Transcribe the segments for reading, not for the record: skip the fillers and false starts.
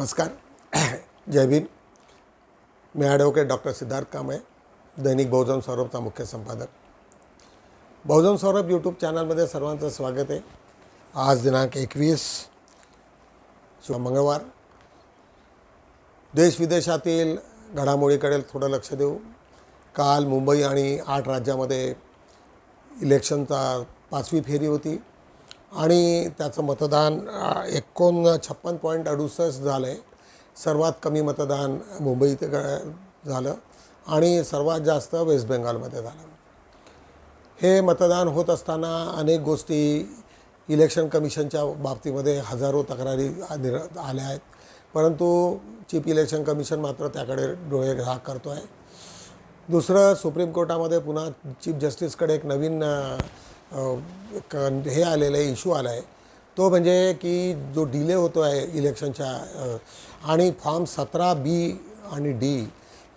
नमस्कार. जय भीम. मी advocate doctor Siddharth Kamble, दैनिक बहुजन सौरभचा मुख्य संपादक. बहुजन सौरभ यूट्यूब चॅनलमध्ये सर्वांचं स्वागत आहे. आज दिनांक 21 मंगळवार. देश विदेशातील घडामोडीकडे थोडं लक्ष देऊ. काल मुंबई आणि 8 राज्यामध्ये इलेक्शनचा 5वी फेरी होती आणि त्याचं मतदान 49.68 झालं आहे. सर्वात कमी मतदान मुंबई इथे झालं आणि सर्वात जास्त वेस्ट बेंगालमध्ये झालं. हे मतदान होत असताना अनेक गोष्टी इलेक्शन कमिशनच्या बाबतीमध्ये हजारो तक्रारी आल्या आहेत, परंतु चीफ इलेक्शन कमिशन मात्र त्याकडे डोळे झाक करतो आहे. दुसरं, सुप्रीम कोर्टामध्ये पुन्हा चीफ जस्टिसकडे एक नवीन हे आलेलं आहे, इश्यू आला आहे. तो म्हणजे की जो डिले होतो आहे इलेक्शनच्या आणि फॉर्म 17B आणि D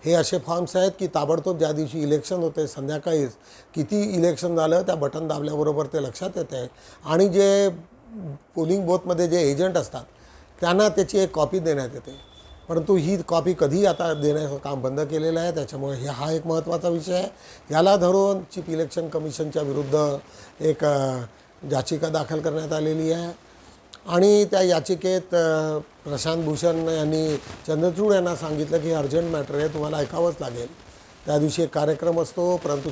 हे असे फॉर्म्स आहेत की ताबडतोब ज्या दिवशी इलेक्शन होते संध्याकाळीच किती इलेक्शन झालं त्या बटन दाबल्याबरोबर ते लक्षात येतं आहे आणि जे पोलिंग बूथमध्ये जे एजंट असतात त्यांना त्याची एक कॉपी देण्यात येते. परंतु ही कॉपी कधी आता देण्याचं काम बंद केलेलं आहे. त्याच्यामुळे हा एक महत्त्वाचा विषय आहे. याला धरून चीफ इलेक्शन कमिशनच्या विरुद्ध एक याचिका दाखल करण्यात आलेली आहे आणि त्या याचिकेत प्रशांत भूषण यांनी चंद्रचूड यांना सांगितलं की अर्जंट मॅटर आहे, तुम्हाला ऐकावंच लागेल. त्या दिवशी एक कार्यक्रम असतो, परंतु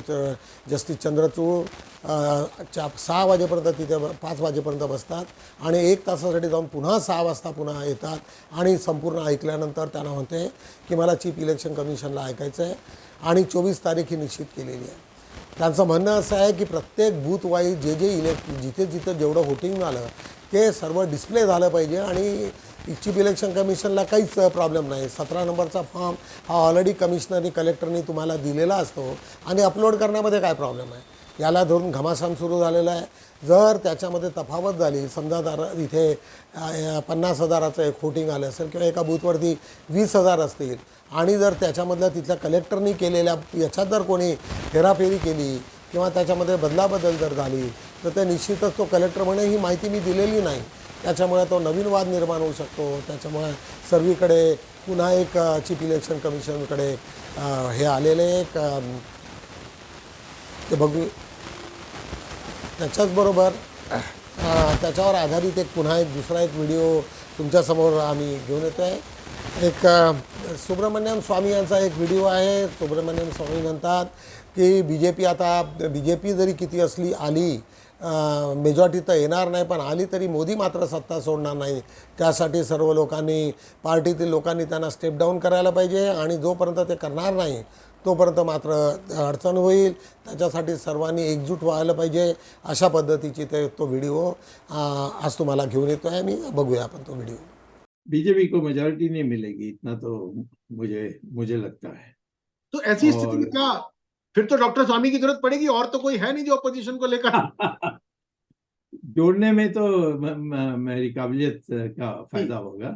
जस्टिस चंद्रचूड 6 वाजेपर्यंत तिथे 5 वाजेपर्यंत बसतात आणि 1 तासासाठी जाऊन पुन्हा 6 वाजता पुन्हा येतात आणि संपूर्ण ऐकल्यानंतर त्यांना म्हणते की मला चीफ इलेक्शन कमिशनला ऐकायचं आहे आणि 24 तारीख ही निश्चित केलेली आहे. त्यांचं म्हणणं असं आहे की प्रत्येक बूथ वाईज जे जिथे जेवढं व्होटिंग झालं ते सर्व डिस्प्ले झालं पाहिजे आणि चीफ इलेक्शन कमिशनला काहीच प्रॉब्लेम नाही. 17 नंबरचा फॉर्म हा ऑलरेडी कमिशनरनी कलेक्टरनी तुम्हाला दिलेला असतो आणि अपलोड करण्यामध्ये काय प्रॉब्लेम आहे. याला धरून घमासान सुरू झालेला आहे. जर त्याच्यामध्ये तफावत झाली, समजा इथे 50,000चं एक व्होटिंग आलं असेल किंवा एका बूथवरती 20,000 असतील आणि जर त्याच्यामधल्या तिथल्या कलेक्टरनी केलेल्या याच्यात जर कोणी हेराफेरी केली किंवा त्याच्यामध्ये बदलाबदल जर झाली तर ते निश्चितच तो कलेक्टर म्हणे ही माहिती मी दिलेली नाही. त्याच्यामुळे तो नवीन वाद निर्माण होऊ शकतो. त्याच्यामुळे सर्वीकडे पुन्हा एक चीफ इलेक्शन कमिशनकडे हे आलेले एक ते बघू. त्याच्याचबरोबर त्याच्यावर आधारित पुन्हा एक दुसरा व्हिडिओ तुमच्यासमोर आम्ही घेऊन येतो आहे. एक सुब्रमण्यम स्वामी यांचा एक व्हिडिओ आहे. सुब्रमण्यम स्वामी म्हणतात की बीजेपी जरी किती आली मेजॉरिटी तर येणार नाही, पण आली तरी मोदी मात्र सत्ता सोडणार नाही. त्यासाठी सर्व लोकांनी, पार्टीतील लोकांनी त्यांना स्टेप डाऊन करायला पाहिजे आणि जोपर्यंत ते करणार नाही तोपर्यंत मात्र अडचण होईल. त्याच्यासाठी सर्वांनी एकजूट व्हायला पाहिजे. अशा पद्धतीची तो व्हिडिओ आज तुम्हाला घेऊन येतो आहे. मी बघूया आपण तो व्हिडिओ. बीजेपी को मेजॉरिटी नहीं मिलेगी, इतना तो मुझे लगता है. तो ऐसी स्थिति में क्या फिर तो डॉक्टर स्वामी की जरूरत पड़ेगी, और तो कोई है नहीं जो अपोजिशन को लेकर जोड़ने में तो मेरी काबिलियत का फायदा होगा.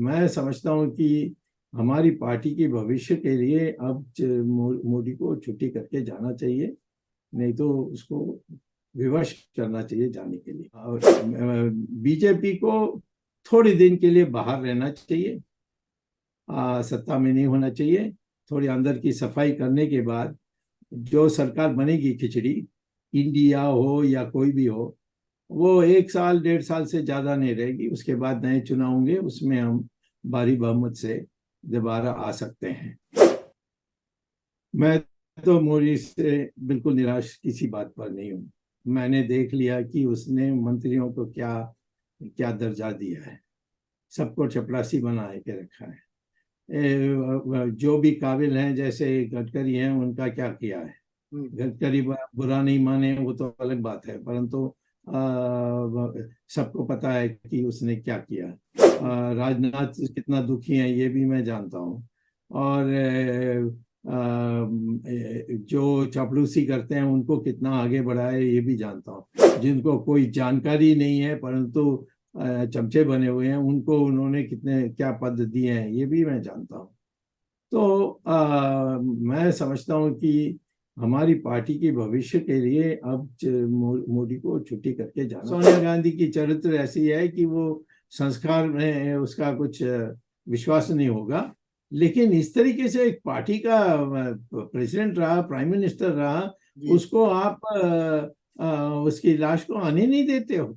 मैं समझता हूं कि हमारी पार्टी के भविष्य के लिए अब मोदी को छुट्टी करके जाना चाहिए, नहीं तो उसको विवश करना चाहिए जाने के लिए. और बीजेपी को थोड़ी दिन के लिए बाहर रहना चाहिए, सत्ता में नहीं होना चाहिए. थोड़ी अंदर की सफाई करने के बाद जो सरकार बनेगी, खिचड़ी इंडिया हो या कोई भी हो, वो 1 साल 1.5 साल से ज़्यादा नहीं रहेगी. उसके बाद नए चुनाव होंगे, उसमें हम भारी बहुमत से दोबारा आ सकते हैं. मैं तो मोदी से बिल्कुल निराश किसी बात पर नहीं हूँ. मैंने देख लिया कि उसने मंत्रियों को क्या दर्जा दिया है. सबको चपरासी बना के रखा है. जो भी काबिल हैं जैसे गडकरी हैं उनका क्या किया है. गडकरी बुरा नहीं माने वो तो अलग बात है, परंतु सबको पता है कि उसने क्या किया. राजनाथ कितना दुखी है ये भी मैं जानता हूँ. और जो चापलूसी करते हैं उनको कितना आगे बढ़ाए ये भी जानता हूँ. जिनको कोई जानकारी नहीं है परंतु चमचे बने हुए हैं उनको उन्होंने क्या पद दिए हैं ये भी मैं जानता हूँ. तो मैं समझता हूँ कि हमारी पार्टी के भविष्य के लिए अब मोदी को छुट्टी करके जाना. सोनिया गांधी की चरित्र ऐसी है कि वो संस्कार में उसका कुछ विश्वास नहीं होगा। लेकिन इस तरीके से एक पार्टी का प्रेसिडेंट रहा, प्राइम मिनिस्टर रहा, जी। उसको आप उसकी लाश को आने नहीं देते हो।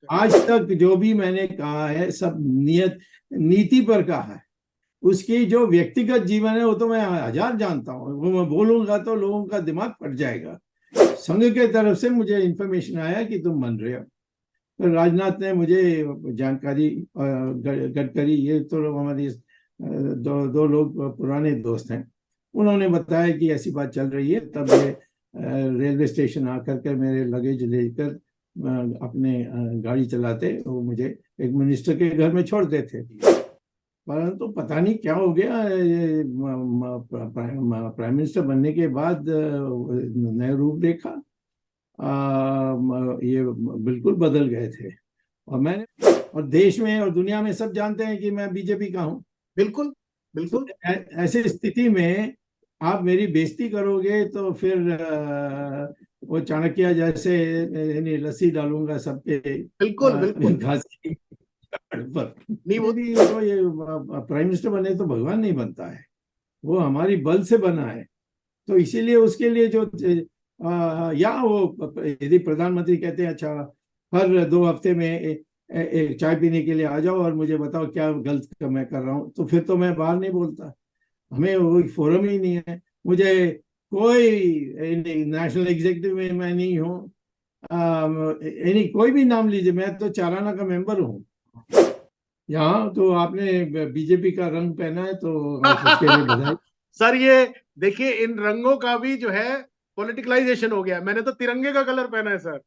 आज तक जो भी मैंने कहा है सब नीति पर कहा है। उसकी जो व्यक्तिगत जीवन है वो तो मैं हजार जानता हूँ, वो मैं बोलूंगा तो लोगों का दिमाग फट जाएगा। संघ के तरफ से मुझे इंफॉर्मेशन आया कि तुम बन रहे हो, तो राजनाथ ने मुझे जानकारी, गडकरी, ये तो हमारी दो लोग पुराने दोस्त हैं, उन्होंने बताया कि ऐसी बात चल रही है। तब ये रेलवे स्टेशन आकर के मेरे लगेज लेकर अपने गाड़ी चलाते वो मुझे एक मिनिस्टर के घर में छोड़ देते। परंतु पता नहीं क्या हो गया, प्राइम मिनिस्टर बनने के बाद नए रूप देखा, ये बिल्कुल बदल गए थे। और देश में और दुनिया में सब जानते हैं कि मैं बीजेपी का हूँ। बिल्कुल बिल्कुल। ऐसे स्थिति में आप मेरी बेइज्जती करोगे तो फिर वो चाणक्य जैसे लस्सी डालूंगा सबके बिल्कुल बिल्कुल। घास की पर। नहीं वो भी तो ये प्राइम मिनिस्टर बने तो भगवान नहीं बनता है, वो हमारी बल से बना है। तो इसीलिए उसके लिए जो या वो यदि प्रधानमंत्री कहते हैं अच्छा हर 2 हफ्ते में एक चाय पीने के लिए आ जाओ और मुझे बताओ क्या गलत मैं कर रहा हूँ, तो फिर तो मैं बाहर नहीं बोलता। हमें वो फोरम ही नहीं है। मुझे कोई नेशनल एग्जीक्यूटिव में मैं नहीं हूँ, कोई भी नाम लीजिए, मैं तो चाराना का मेंबर हूँ यहाँ। तो आपने बीजेपी का रंग पहना है तो उसके लिए बधाई। सर ये देखिए इन रंगों का भी जो है पॉलिटिकलाइजेशन हो गया। मैंने तो तिरंगे का कलर पहना है sir.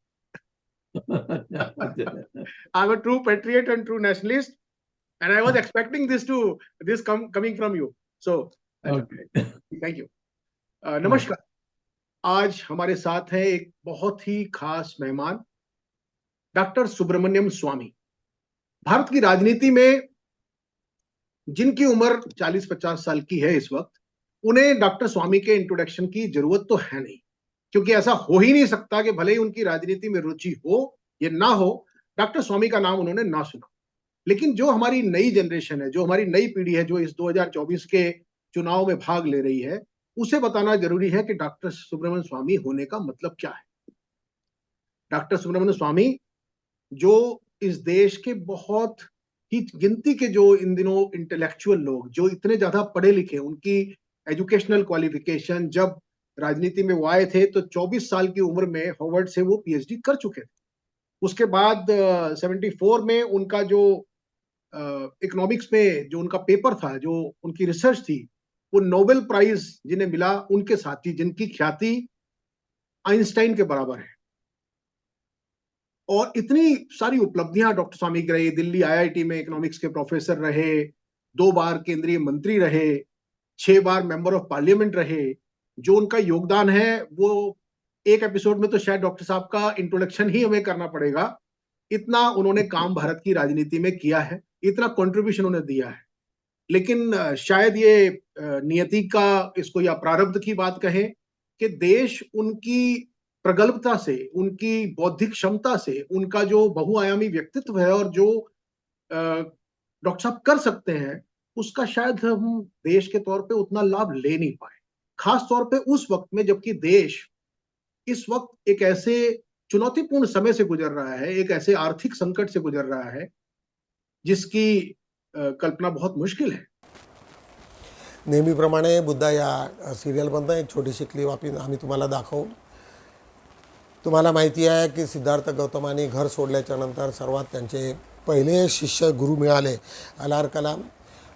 I am a true patriot end true nationalist and I was expecting this coming from you, so thank you. नमस्कार। आज हमारे साथ है एक बहुत ही खास मेहमान, डॉक्टर सुब्रमण्यम स्वामी। भारत की राजनीति में जिनकी उम्र 40-50 साल की है इस वक्त, उन्हें डॉक्टर स्वामी के इंट्रोडक्शन की जरूरत तो है नहीं, क्योंकि ऐसा हो ही नहीं सकता कि भले ही उनकी राजनीति में रुचि हो या ना हो, डॉक्टर स्वामी का नाम उन्होंने ना सुना। लेकिन जो हमारी नई जनरेशन है, जो हमारी नई पीढ़ी है, जो इस 2024 के चुनाव में भाग ले रही है, उसे बताना जरूरी है कि डॉक्टर सुब्रमण्यम स्वामी होने का मतलब क्या है। डॉक्टर सुब्रमण्यम स्वामी जो इस देश के बहुत ही गिनती के जो इन दिनों इंटेलेक्चुअल लोग जो इतने ज्यादा पढ़े लिखे, उनकी एजुकेशनल क्वालिफिकेशन, जब राजनीति में वो आए थे तो 24 साल की उम्र में हार्वर्ड से वो पीएचडी कर चुके थे। उसके बाद 74 में उनका जो इकोनॉमिक्स में जो उनका पेपर था, जो उनकी रिसर्च थी, वो नोबेल प्राइज जिन्हें मिला उनके साथी, जिनकी ख्याति आइंस्टाइन के बराबर है। और इतनी सारी उपलब्धियां डॉक्टर स्वामी की रही। दिल्ली आईआईटी में इकोनॉमिक्स के प्रोफेसर रहे, 2 बार केंद्रीय मंत्री रहे, 6 बार मेंबर ऑफ पार्लियामेंट रहे। जो उनका योगदान है वो एक एपिसोड में तो शायद डॉक्टर साहब का इंट्रोडक्शन ही हमें करना पड़ेगा। इतना उन्होंने काम भारत की राजनीति में किया है, इतना कंट्रीब्यूशन उन्होंने दिया है। लेकिन शायद ये नियति का, इसको या प्रारब्ध की बात कहें कि देश उनकी प्रगल्भता से, उनकी बौद्धिक क्षमता से, उनका जो बहुआयामी व्यक्तित्व है और जो डॉक्टर साहब कर सकते हैं, उसका शायद हम देश के तौर पे उतना लाभ ले नहीं पाए। खास तौर पे उस वक्त में जबकि देश इस वक्त एक ऐसे चुनौतीपूर्ण समय से गुजर रहा है, एक ऐसे आर्थिक संकट से गुजर रहा है जिसकी कल्पना बहुत मुश्किल है। नेहमीप्रमाणे बुद्धा या सिरियलमधनं एक छोटीशी क्लिप आम्ही तुम्हाला दाखवू। तुम्हाला माहिती आहे की सिद्धार्थ गौतमांनी घर सोडल्याच्या नंतर सर्वात त्यांचे पहिले शिष्य गुरु मिळाले अलार कलाम।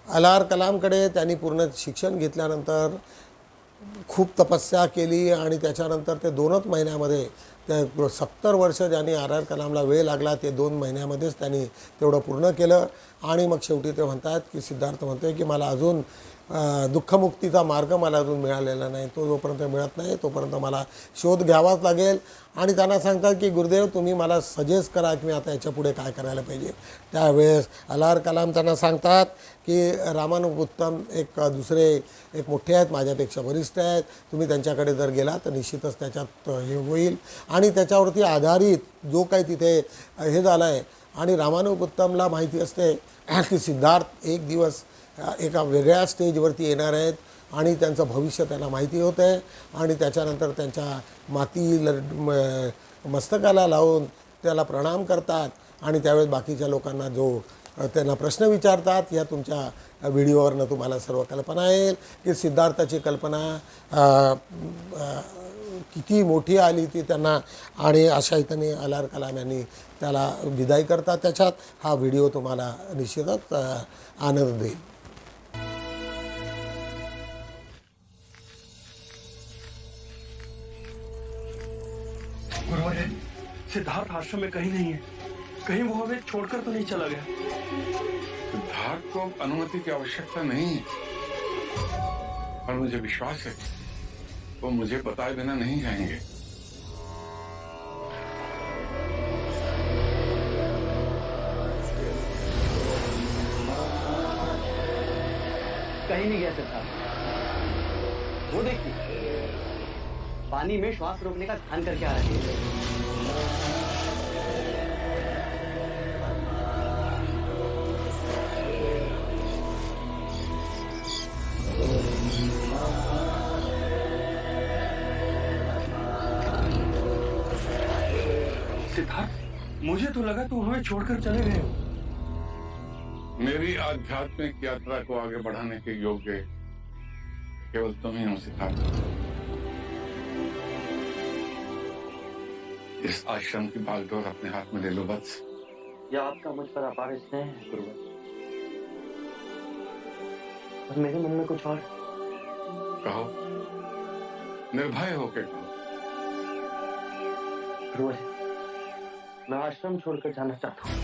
अलार कलामकडे त्यांनी पूर्ण शिक्षण घेतल्यानंतर खूप तपस्या केली आणि त्याच्यानंतर ते 2च महिन्यामध्ये, त्या 70 वर्ष ज्यांनी आर कलामला वेळ लागला ते 2 महिन्यामध्येच त्यांनी तेवढं पूर्ण केलं। आणि मग शेवटी ते म्हणतात की सिद्धार्थ म्हणतोय की मला अजून दुःखमुक्तीचा मार्ग मला अजून मिळालेला नाही, तो जोपर्यंत मिळत नाही तोपर्यंत मला शोध घ्यावाच लागेल। आणि त्यांना सांगतात की गुरुदेव तुम्ही मला सजेस्ट करा की मी आता याच्या पुढे काय करायला पाहिजे। त्यावेळेस अलार कलाम त्यांना सांगतात की रामानुपुत्तम एक दुसरे एक मोठे आहेत, माझ्यापेक्षा वरिष्ठ आहेत, तुम्ही त्यांच्याकडे जर गेला तर निश्चितच त्याच्यात हे होईल। आणि त्याच्यावरती आधारित जो काही तिथे हे झालं आहे आणि रामानुपुत्तमला माहिती असते की सिद्धार्थ एक दिवस एका वेगळ्या स्टेजवरती येणार आहेत आणि त्यांचं भविष्य त्यांना माहिती होतं आहे आणि त्याच्यानंतर त्यांच्या मस्तकाला लावून त्याला प्रणाम करतात आणि त्यावेळेस बाकीच्या लोकांना त्यांना प्रश्न विचारतात. या तुमच्या व्हिडिओवरनं तुम्हाला सर्व कल्पना येईल की सिद्धार्थाची कल्पना किती मोठी आली ती त्यांना आणि अशा इथं अलार कलाम यांनी त्याला विदाई करतात. त्याच्यात हा व्हिडिओ तुम्हाला निश्चितच आनंद देईल. गुरुवर, सिद्धार्थ आश्रम में कहीं नहीं है. कहीं वो हमें छोड़कर तो नहीं चला गया? सिद्धार्थ को अनुमति की आवश्यकता नहीं है, और मुझे विश्वास है वो मुझे बताए बिना नहीं जाएंगे. कहीं नहीं गया सिद्धार्थ. वो देखिए, पानी में श्वास रोकने का ध्यान करके आ रहे हैं. सिद्धार्थ, मुझे तो लगा तुम हमें छोड़कर चले गए हो. मेरी आध्यात्मिक यात्रा को आगे बढ़ाने के योग्य केवल तुम ही हो सिद्धार्थ. इस आश्रम की बागडोर अपने हाथ में ले लो बस. यह आपका मुझ पर अपार स्नेह है गुरुवर, और मेरे मन में कुछ और. कहो, निर्भय होकर कहो. गुरुवर, मैं आश्रम छोड़कर जाना चाहता हूँ.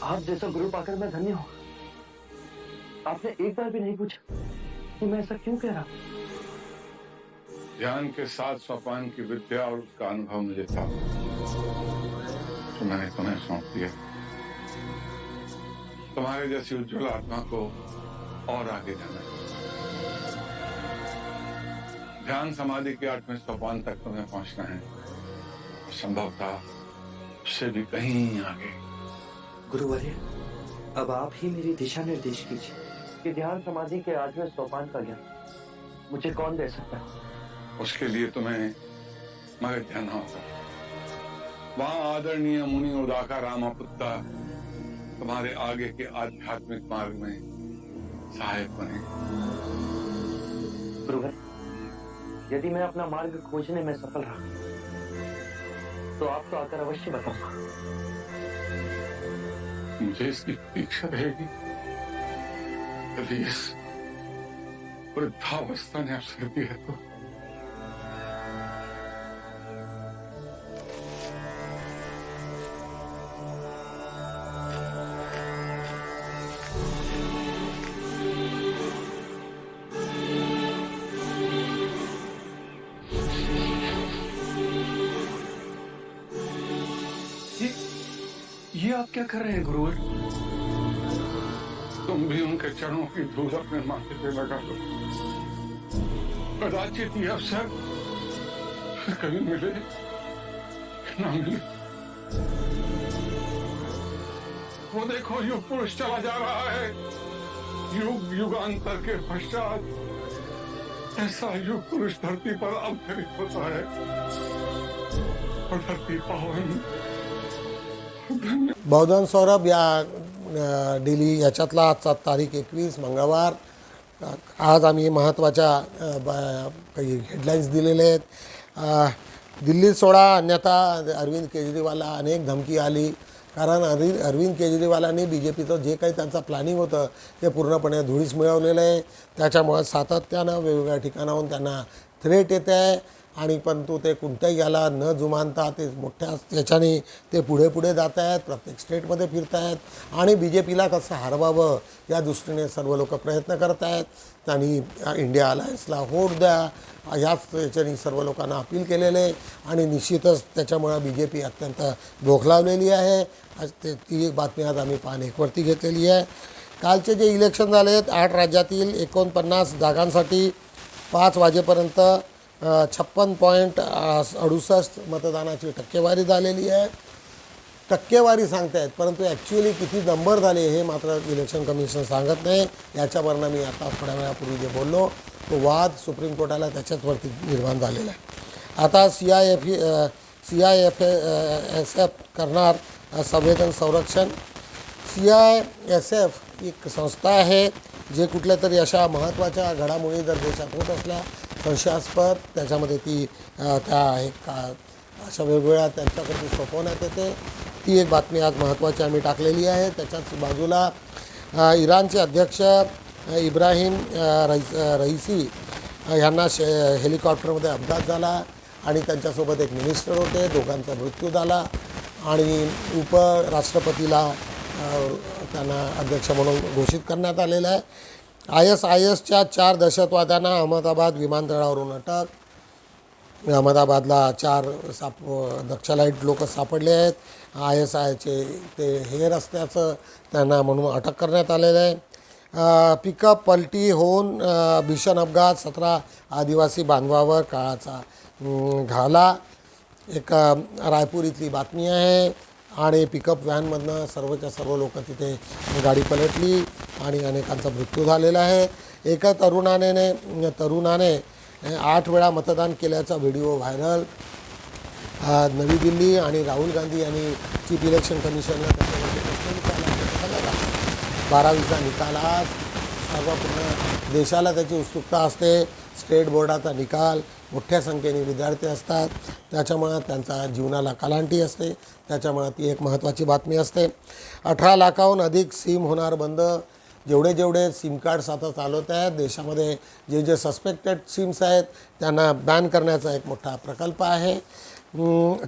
आप जैसा गुरु पाकर मैं धन्य हूँ. आपने एक बार भी नहीं पूछा कि मैं ऐसा क्यों कह रहा हूँ. ध्यान के साथ सोपान की विद्या और उसका अनुभव मुझे था, तो मैंने तुम्हें सौंप दिया. तुम्हारे जैसी उज्जवल आत्मा को और आगे जाना है. ध्यान समाधि के 8वें सोपान तक तुम्हें पहुंचना है, संभवतः उससे भी कहीं आगे. गुरुवर्य, अब आप ही मेरी दिशा निर्देश कीजिए कि ध्यान समाधि के 8वें सोपान का ज्ञान मुझे कौन दे सकता है. उसके लिए तुम्हें मगध जाना होगा. वहां आदरणीय मुनि उदाका रामापुत्ता तुम्हारे आगे के आध्यात्मिक मार्ग में सहायक बने. गुरुवर, यदि मैं अपना मार्ग खोजने में सफल रहा तो आपको आकर अवश्य बताऊंगा. मुझे इसकी प्रतीक्षा रहेगी. यदि इस वृद्धावस्था ने अवसर दिया तो. ये आप क्या कर रहे हैं गुरुवर? तुम भी उनके चरणों की धूल अपने माथे पे लगा दो. कदाचित ये अवसर फिर कभी मिले ना मिले. वो देखो, युग पुरुष चला जा रहा है. युग युगांतर के पश्चात ऐसा युग पुरुष धरती पर अवतरित होता है, और धरती पावन. बहुधन सौरभ या डेली याच्यातला आजचा तारीख 21 मंगळवार. आज आम्ही महत्त्वाच्या काही हेडलाईन्स दिलेले आहेत. दिल्लीत सोडा अन्यथा अरविंद केजरीवालला अनेक धमकी आली, कारण अरविंद केजरीवालांनी BJPचं जे काही त्यांचं प्लॅनिंग होतं ते पूर्णपणे धुळीस मिळवलेलं आहे. त्याच्यामुळे सातत्यानं वेगवेगळ्या ठिकाणाहून त्यांना थ्रेट येत आहे, आणि परंतु ते कोणत्याही याला न जुमानता ते मोठ्या याच्याने ते पुढे पुढे जात आहेत, प्रत्येक स्टेटमध्ये फिरत आहेत आणि BJPला कसं हरवावं या दृष्टीने सर्व लोक प्रयत्न करत आहेत. त्यांनी इंडिया अलायन्सला वोट द्या याच याच्याने सर्व लोकांना अपील केलेले आहे, आणि निश्चितच त्याच्यामुळे BJP अत्यंत बोखलावलेली आहे. आज ती एक बातमी आज आम्ही पान एकवरती घेतलेली आहे. कालचे जे इलेक्शन झाले आहेत 8 राज्यातील 49 जागांसाठी 5 वाजेपर्यंत 56.68 मतदानाची टक्केवारी झालेली आहे. टक्केवारी सांगतायत, परंतु ॲक्च्युअली किती नंबर झाले हे मात्र इलेक्शन कमिशन सांगत नाही. याच्यावरनं मी आता थोड्या वेळापूर्वी जे बोललो तो वाद सुप्रीम कोर्टाला त्याच्याचवरती निर्माण झालेला आहे. आता CISF करणार संवेदन संरक्षण. CISF एक संस्था आहे जे कुठल्या तरी अशा महत्त्वाच्या घडामोडी जर देशात होत असल्या संशयास्पद त्याच्यामध्ये ती त्या एक अशा वेगवेगळ्या त्यांच्याकडे सोपवण्यात येते. ती एक बातमी आज महत्त्वाची आम्ही टाकलेली आहे. त्याच्याच बाजूला इराणचे अध्यक्ष इब्राहिम रईसी यांना हेलिकॉप्टरमध्ये अपघात झाला आणि त्यांच्यासोबत एक मिनिस्टर होते, दोघांचा मृत्यू झाला आणि उपराष्ट्रपतीला त्यांना अध्यक्ष म्हणून घोषित करण्यात आलेलं आहे. ISISच्या 4 दहशतवाद्यांना अहमदाबाद विमानतळावरून अटक. अहमदाबादला 4 नक्षलाईट लोक सापडले आहेत. ISIचे ते हे रस्त्याचं त्यांना म्हणून अटक करण्यात आलेलं आहे. पिकअप पलटी होऊन भीषण अपघात, 17 आदिवासी बांधवावर काळाचा घाला. एक रायपूर इथली बातमी आहे आणि पिकअप व्हॅनमधनं सर्वच्या सर्व लोक तिथे गाडी पलटली आणि अनेकांचा मृत्यू झालेला आहे. एका तरुणाने 8 वेळा मतदान केल्याचा व्हिडिओ व्हायरल. नवी दिल्ली आणि राहुल गांधी यांनी चीफ इलेक्शन कमिशनला त्याच्यामध्ये प्रश्न विचारला. 12वीचा निकाल आज सर्व पूर्ण देशाला त्याची उत्सुकता असते. स्टेट बोर्डाचा निकाल, मोठ्या संख्येने विद्यार्थी असतात, त्याच्यामुळं त्यांचा जीवनाला कलांटी असते, त्याच्यामुळं ती एक महत्त्वाची बातमी असते. 18 लाखाहून अधिक सिम होणार बंद. जेवढे सिम कार्ड्स आता चालवत आहेत देशामध्ये, जे सस्पेक्टेड सिम्स आहेत त्यांना बॅन करण्याचा एक मोठा प्रकल्प आहे.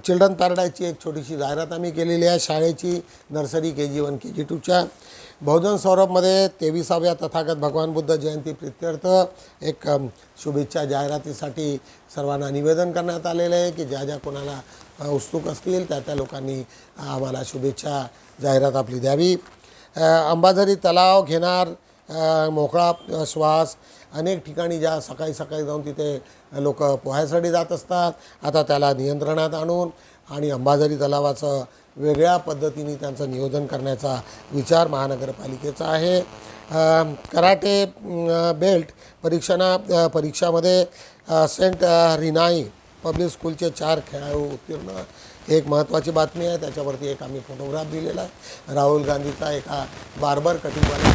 चिल्ड्रन पॅराडाईजची एक छोटीशी जाहिरात आम्ही केलेली आहे शाळेची, नर्सरी KG1 KG2च्या. बहुजन सौरभमध्ये 23व्या तथागत भगवान बुद्ध जयंती प्रित्यर्थ एक शुभेच्छा जाहिरातीसाठी सर्वांना निवेदन करण्यात आलेलं आहे की ज्या कोणाला उत्सुक असतील त्या लोकांनी आम्हाला शुभेच्छा जाहिरात आपली द्यावी. अंबाझरी तलाव घेणार मोकळा श्वास. अनेक ठिकाणी ज्या सकाळी जाऊन तिथे लोक पोहायसाठी जात असतात, आता त्याला नियंत्रणात आणून आणि अंबाझरी तलावाचं वेगळ्या पद्धतीने त्यांचं नियोजन करण्याचा विचार महानगरपालिकेचा आहे. कराटे बेल्ट परीक्षामध्ये सेंट रिनाई पब्लिक स्कूलचे 4 खेळाडू उत्तीर्ण. एक महत्त्वाची बातमी आहे, त्याच्यावरती एक आम्ही फोटोग्राफ दिलेला आहे. राहुल गांधीचा एका बार्बर कटिंगवाल्या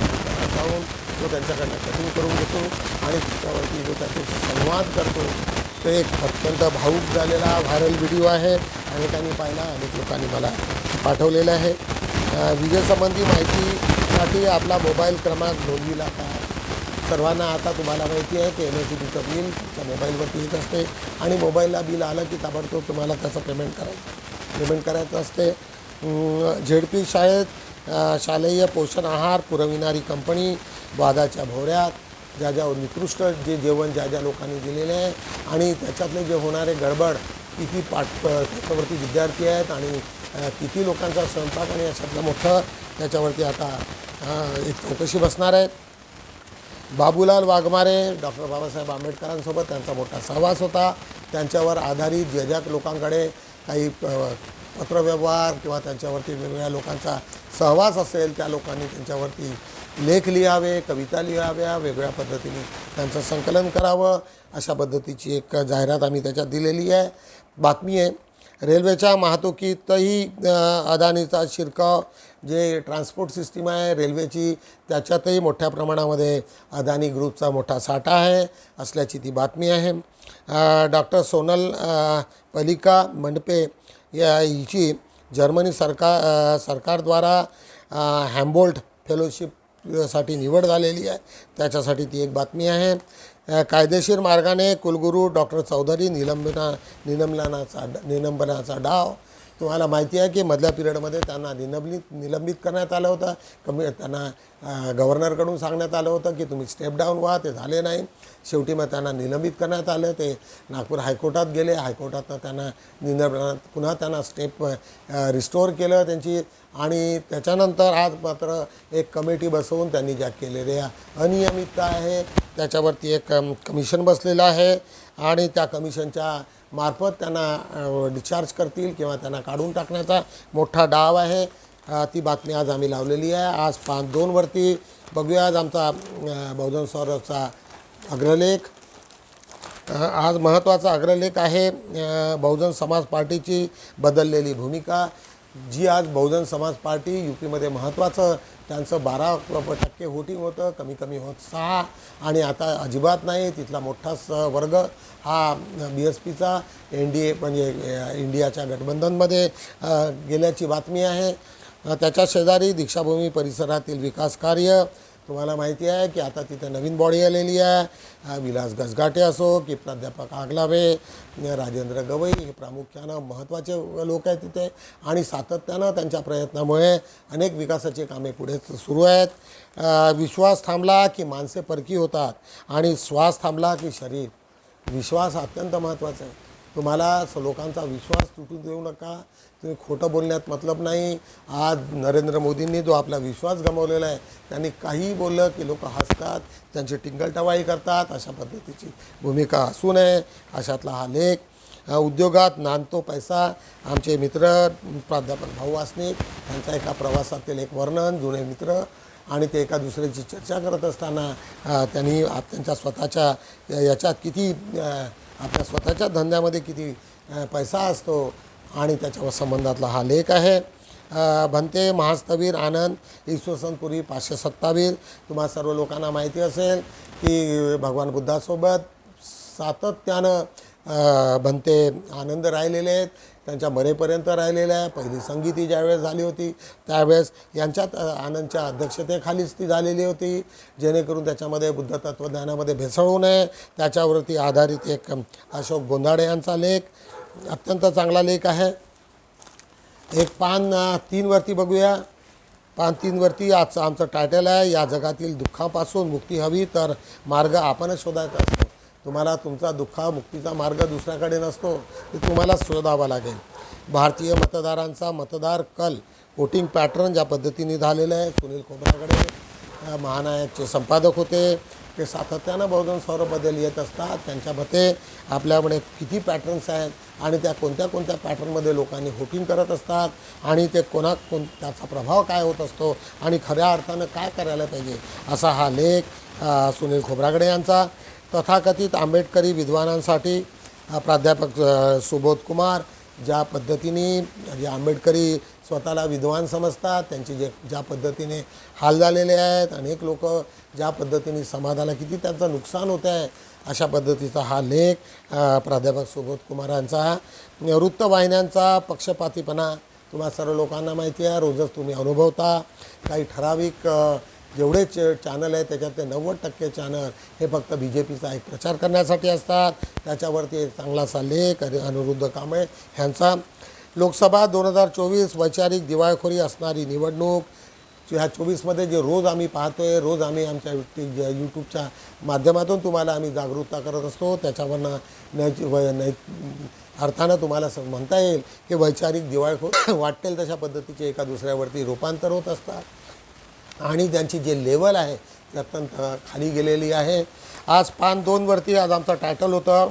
जाऊन तो त्यांच्याकडनं कटिंग करून घेतो आणि त्याच्यावरती जो त्याच्याशी संवाद करतो, तो एक अत्यंत भावूक झालेला व्हायरल व्हिडिओ आहे. अनेकांनी पाहिला, अनेक लोकांनी मला पाठवलेलं आहे. विजेसंबंधी माहितीसाठी आपला मोबाईल क्रमांक नोंदविला का? सर्वांना आता तुम्हाला माहिती आहे की MSEBचं बिल तुमच्या मोबाईलवरती येत असते आणि मोबाईलला बिल आलं की ताबडतोब तुम्हाला त्याचं पेमेंट करायचं असते. ZP शाळेत शालेय पोषण आहार पुरविणारी कंपनी वादाच्या भोवऱ्यात. ज्या निकृष्ट जे जेवण ज्या लोकांनी दिलेले आहे आणि त्याच्यातले जे होणारे गडबड, किती त्याच्यावरती विद्यार्थी आहेत आणि किती लोकांचा स्वयंपाक आणि अशातलं मोठं त्याच्यावरती आता एक चौकशी बसणार आहे. बाबूलाल वाघमारे, डॉक्टर बाबासाहेब आंबेडकरांसोबत त्यांचा मोठा सहवास होता. त्यांच्यावर आधारित ज्या लोकांकडे काही पत्रव्यवहार किंवा त्यांच्यावरती वेगवेगळ्या लोकांचा सहवास असेल त्या लोकांनी त्यांच्यावरती लेख लिहावे, कविता लिहाव्या, वेगळ्या पद्धतीने त्यांचं संकलन करावं, अशा पद्धतीची एक जाहिरात आम्ही त्याच्यात दिलेली आहे. बातमी आहे रेल्वेच्या वाहतुकीतही अदानीचा शिरकाव. जे ट्रान्सपोर्ट सिस्टीम आहे रेल्वेची त्याच्यातही मोठ्या प्रमाणामध्ये अदानी ग्रुपचा मोठा साठा आहे असल्याची ती बातमी आहे. डॉक्टर सोनल पलिका मंडपे हिची जर्मनी सरकारद्वारा हॅम्बोल्ट फेलोशिपसाठी निवड झालेली आहे, त्याच्यासाठी ती एक बातमी आहे. कायदेशीर मार्गाने कुलगुरू डॉक्टर चौधरी निलंबनाचा डाव. तुम्हाला माहिती आहे की मधल्या पिरियडमध्ये त्यांना निलंबित करण्यात आलं होतं. त्यांना गव्हर्नरकडून सांगण्यात आलं होतं की तुम्ही स्टेप डाऊन व्हा, ते झाले नाही. शेवटी मग त्यांना निलंबित करण्यात आलं. ते नागपूर हायकोर्टात गेले. हायकोर्टातनं त्यांना पुन्हा त्यांना स्टेप रिस्टोअर केलं त्यांची. आणि त्याच्यानंतर आज मात्र एक कमिटी बसवून त्यांनी ज्या केलेल्या अनियमितता आहे त्याच्यावरती एक कमिशन बसलेलं आहे आणि त्या कमिशनच्या मार्फत त्यांना डिस्चार्ज करतील किंवा त्यांना काढून टाकण्याचा मोठा डाव आहे. ती बातमी आज आम्ही लावलेली आहे. आज 5/2 बघूया आज आमचा बहुजन सौरभचा अग्रलेख. आज महत्त्वाचा अग्रलेख आहे बहुजन समाज पार्टीची बदललेली भूमिका. जी आज बहुजन समाज पार्टी UPमध्ये महत्त्वाचं त्यांचं 12% वोटिंग होतं, कमी होत 6 आणि आता अजिबात नाही. तिथला मोठाच वर्ग हा BSPचा NDA म्हणजे इंडियाच्या गठबंधनमध्ये गेल्याची बातमी आहे. त्याच्या शेजारी दीक्षाभूमी परिसरातील विकास कार्य तुम्हाला माहिती आहे की आता तिथे नवीन बॉडी आलेली आहे. विलास गसघाटे असो की प्राध्यापक आगलावे, राजेंद्र गवई हे प्रामुख्यानं महत्त्वाचे लोक आहेत तिथे आणि सातत्यानं त्यांच्या प्रयत्नामुळे अनेक विकासाची कामे पुढे सुरू आहेत. विश्वास थांबला की माणसे परकी होतात आणि श्वास थांबला की शरीर. विश्वास अत्यंत महत्त्वाचा आहे. तुम्हाला लोकांचा विश्वास तुटू देऊ नका. तुम्ही खोटं बोलण्यात मतलब नाही. आज नरेंद्र मोदींनी जो आपला विश्वास गमावलेला आहे त्यांनी काहीही बोललं की लोक हसतात, त्यांची टिंगलटवाळी करतात. अशा पद्धतीची भूमिका असू नये अशातला हा लेख. उद्योगात नांदतो पैसा. आमचे मित्र प्राध्यापक भाऊ वासनिक यांचा एका प्रवासातील एक वर्णन, जुने मित्र आणि ते एका दुसऱ्याची चर्चा करत असताना त्यांनी त्यांच्या स्वतःच्या याच्यात किती आपल्या स्वतःच्या धंद्यामध्ये किती पैसा असतो आणि त्याच्या संबंधातला हा लेख आहे. भंते महास्तवीर आनंद इसवी 527. तुम्हा सर्व लोकांना माहिती असेल की भगवान बुद्धासोबत सातत्यानं भंते आनंद राहिलेले आहेत. त्यांच्या मरेपर्यंत राहिलेलं आहे. पहिली संगीती ज्यावेळेस झाली होती त्यावेळेस यांच्यात आनंदच्या अध्यक्षतेखालीच ती झालेली होती, जेणेकरून त्याच्यामध्ये बुद्ध तत्त्वज्ञानामध्ये भेसळ होऊ नये त्याच्यावरती आधारित एक अशोक गोंधाडे यांचा लेख. अत्यंत चांगला लेख आहे. एक पान 3 बघूया. पान 3 आजचं टायटल आहे, या जगातील दुःखापासून मुक्ती हवी तर मार्ग आपणच शोधायचा असतो. तुम्हाला तुमचा मुक्तीचा मार्ग दुसऱ्याकडे नसतो, ते तुम्हालाच शोधावा लागेल. भारतीय मतदारांचा मतदार कल वोटिंग पॅटर्न ज्या पद्धतीने झालेलं आहे. सुनील खोब्रागडे महानायकचे संपादक होते. ते सातत्यानं बहुजन सौरभबद्दल येत असतात. त्यांच्या मते आपल्याकडे किती पॅटर्न्स आहेत आणि त्या कोणत्या पॅटर्नमध्ये लोकांनी वोटिंग करत असतात आणि ते त्याचा प्रभाव काय होत असतो आणि खऱ्या अर्थानं काय करायला पाहिजे असा हा लेख सुनील खोब्रागडे यांचा. तथाकथित आंबेडकरी विद्वानांसाठी प्राध्यापक सुबोध कुमार ज्या पद्धतीने जे आंबेडकरी स्वतःला विद्वान समजतात, त्यांचे ज्या पद्धतीने हाल झालेले आहेत, अनेक लोक ज्या पद्धतीने समाजाला किती त्यांचं नुकसान होतं आहे अशा पद्धतीचा हा लेख प्राध्यापक सुबोध कुमार यांचा. वृत्तवाहिन्यांचा पक्षपातीपणा तुम्हा सर्व लोकांना माहिती आहे, रोजच तुम्ही अनुभवता. काही ठराविक जेवढे चॅनल आहेत त्याच्यातले 90% चॅनल हे फक्त BJPचा एक प्रचार करण्यासाठी असतात. त्याच्यावरती एक चांगलासा लेख अनिरुद्ध कांबळे ह्यांचा. लोकसभा 2024 वैचारिक दिवाळखोरी असणारी निवडणूक. ह्या 24मध्ये जे रोज आम्ही पाहतो आहे, रोज आम्ही आमच्या यूट्यूबच्या माध्यमातून तुम्हाला आम्ही जागरूकता करत असतो. त्याच्यावरनं अर्थानं तुम्हाला म्हणता येईल की वैचारिक दिवाळखोर वाटेल तशा पद्धतीचे एका दुसऱ्यावरती रूपांतर होत असतात आणि त्यांची जे लेवल आहे ती अत्यंत खाली गेलेली आहे. आज पान 2 आज आमचं टायटल होतं,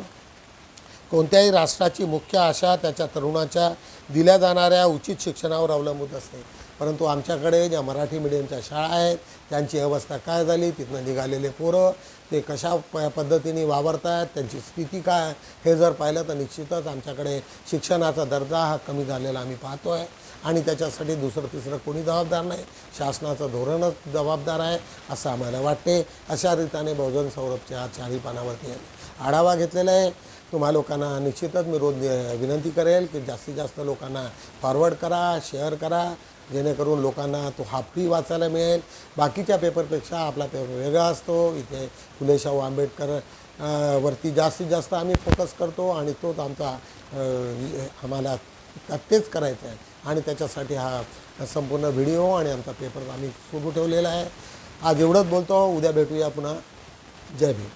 कोणत्याही राष्ट्राची मुख्य आशा त्याच्या तरुणाच्या दिल्या जाणाऱ्या उचित शिक्षणावर अवलंबून असते. परंतु आमच्याकडे ज्या मराठी मीडियमच्या शाळा आहेत त्यांची अवस्था काय झाली, तिथनं निघालेले पोरं ते कशा पद्धतीने वावरत आहेत, त्यांची स्थिती काय हे जर पाहिलं तर निश्चितच आमच्याकडे शिक्षणाचा दर्जा हा कमी झालेला आम्ही पाहतो आहे आणि त्याच्यासाठी दुसरं तिसरं कोणी जबाबदार नाही, शासनाचं धोरणच जबाबदार आहे असं आम्हाला वाटते. अशा रीतीने बहुजन सौरभच्या 4 पानावरती आढावा घेतलेला आहे. तुम्हा लोकांना निश्चितच मी रोज विनंती करेल की जास्तीत जास्त लोकांना फॉरवर्ड करा, शेअर करा, जेणेकरून लोकांना तो फ्री वाचायला मिळेल. बाकीच्या पेपरपेक्षा आपला पेपर वेगळा असतो. इथे फुले शाहू आंबेडकर वरती जास्तीत जास्त आम्ही फोकस करतो आणि तोच आमचा आम्हाला तेच करायचं आहे आणि त्याच्यासाठी हा संपूर्ण व्हिडिओ आणि आमचा पेपर आम्ही सुरू ठेवलेला आहे. आज एवढंच बोलतो, उद्या भेटूया पुन्हा. जय भीम.